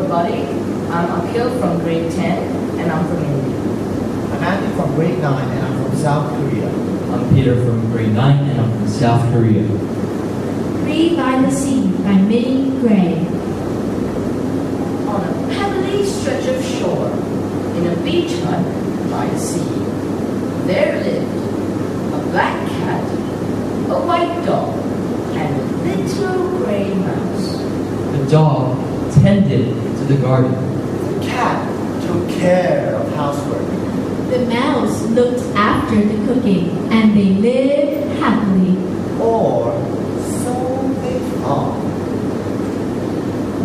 buddy. I'm Akhil from grade 10, and I'm from India. I'm Andy from grade 9, and I'm from South Korea. I'm Peter from grade 9, and I'm from South Korea. Free by the Sea by Minnie Gray. On a pebbly stretch of shore, in a beach hut by the sea, there lived a black cat, a white dog, and a little gray mouse. The dog tended to the garden. The cat took care of housework. The mouse looked after the cooking, and they lived happily. Or so they thought.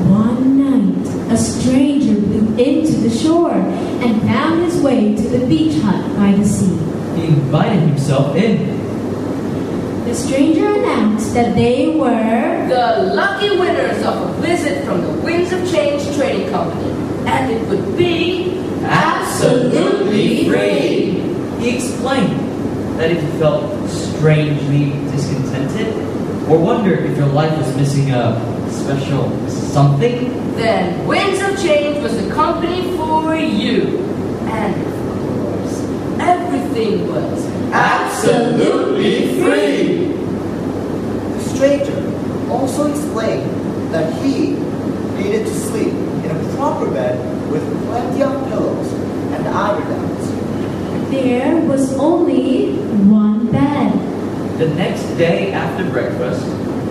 One night, a stranger blew into the shore and found his way to the beach hut by the sea. He invited himself in. The stranger announced that they were The lucky winners of a visit from the Winds of Change Trading Company, and it would be Absolutely free! He explained that if you felt strangely discontented, or wondered if your life was missing a special something, then Winds of Change was the company for you. And of course, everything was absolutely free! The stranger also explained that he needed to sleep in a proper bed with plenty of pillows and eiderowns. there was only one bed. The next day after breakfast,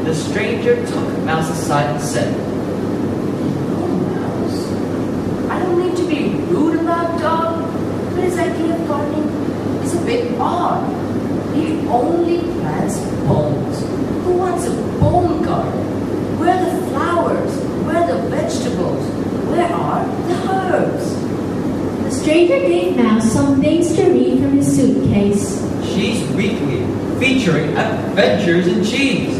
the stranger took Mouse aside and said, Oh, Mouse, I don't mean to be rude about dog, but his idea of gardening is a bit odd. He only plants bones. Who wants a bone garden? Where are the flowers? Where are the vegetables? Where are the herbs? The stranger gave Mouse some things to read from his suitcase. She's Weekly, featuring Adventures in Cheese.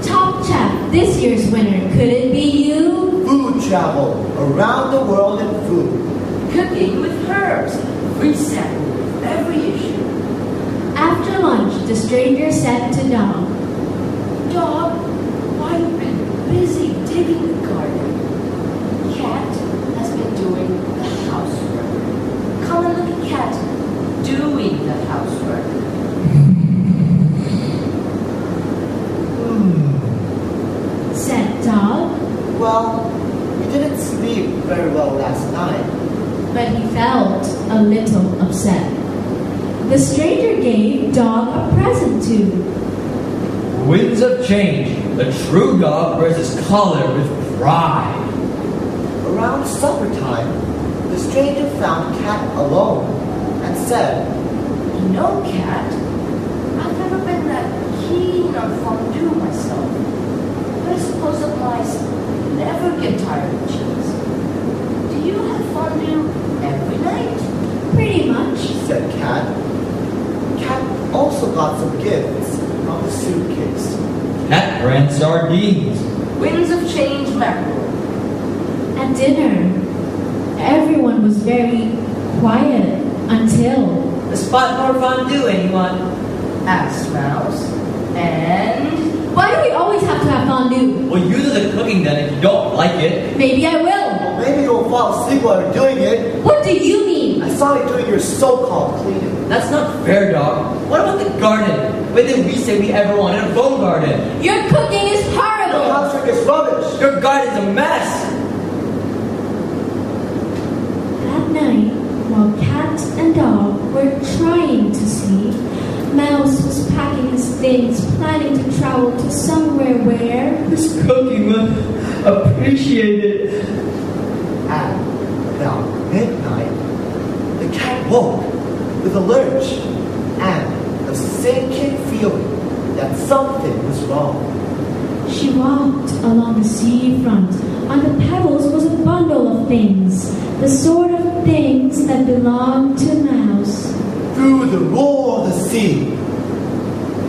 Top Chef, this year's winner, could it be you? Food travel around the world in food. Cooking with herbs. Free sample with every issue. After lunch, the stranger said to Dog, Dog, why have you been busy digging the garden? Cat has been doing the housework. Come and look at Cat doing the housework. said Dog, Well, we didn't sleep very well last night. but he felt a little upset. The stranger gave Dog a present too. Winds of Change, the true dog wears his collar with pride. Around supper time, the stranger found Cat alone and said, You know, Cat, I've never been that keen on fondue myself. But I suppose that mice never get tired of cheese. Do you have fondue every night? Pretty much. said Cat. Cat also got some gifts from the suitcase. Cat brand sardines. Winds of Change mackerel. At dinner, everyone was very quiet until A spot more fondue, anyone? Asked Mouse. And why do we always have to have fondue? Well, you do the cooking then if you don't like it. Maybe I will. Maybe you'll fall asleep while you're doing it. What do you mean? I saw you doing your so-called cleaning. That's not fair, dog. What about the garden? When did we say we ever wanted a bone garden? Your cooking is The horrible. housework is rubbish. Your garden's a mess. That night, while Cat and Dog were trying to sleep, Mouse was packing his things, planning to travel to somewhere where This cooking was appreciated. At about midnight, the cat woke with a lurch and a sinking feeling that something was wrong. she walked along the seafront. On the pebbles was a bundle of things, the sort of things that belonged to Mouse. Through the roar of the sea,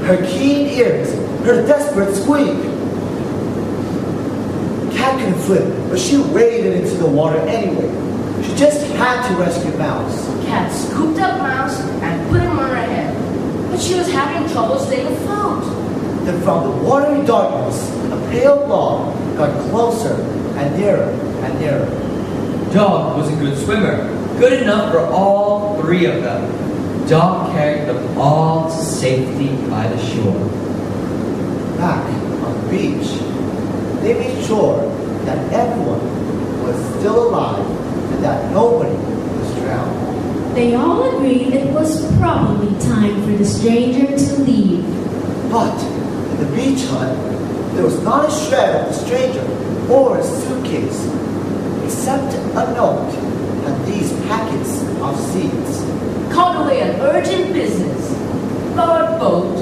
her keen ears heard a desperate squeak. Cat couldn't swim, but she waded into the water anyway. She just had to rescue Mouse. Cat scooped up Mouse and put him on her head. But she was having trouble staying afloat. Then from the watery darkness, a pale log got closer and nearer and nearer. Dog was a good swimmer, good enough for all three of them. Dog carried them all to safety by the shore. Back on the beach, they made sure that everyone was still alive and that nobody was drowned. They all agreed it was probably time for the stranger to leave. But in the beach hut, there was not a shred of the stranger or a suitcase, except a note and these packets of seeds. Called away on urgent business. Borrowed boat.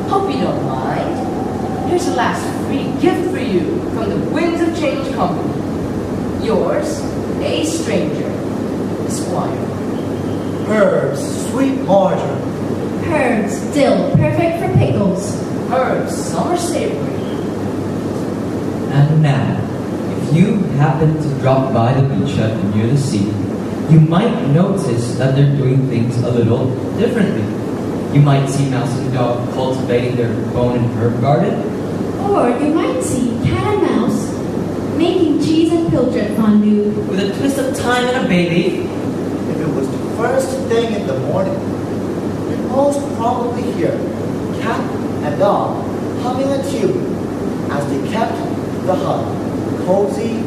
Hope you don't mind. Here's a last free gift for you from the Winds of Change Company. Yours, a stranger, Esquire. Herbs, sweet marjoram. Herbs, dill, perfect for pickles. Herbs, summer savory. And now, if you happen to drop by the beach hut near the sea, you might notice that they're doing things a little differently. You might see Mouse and Dog cultivating their bone and herb garden. Or you might see Cat and Mouse making cheese and pilchard fondue. With a twist of thyme and a bay leaf. If it was the first thing in the morning, you'd most probably hear Cat and Dog humming a tune as they kept the hut cozy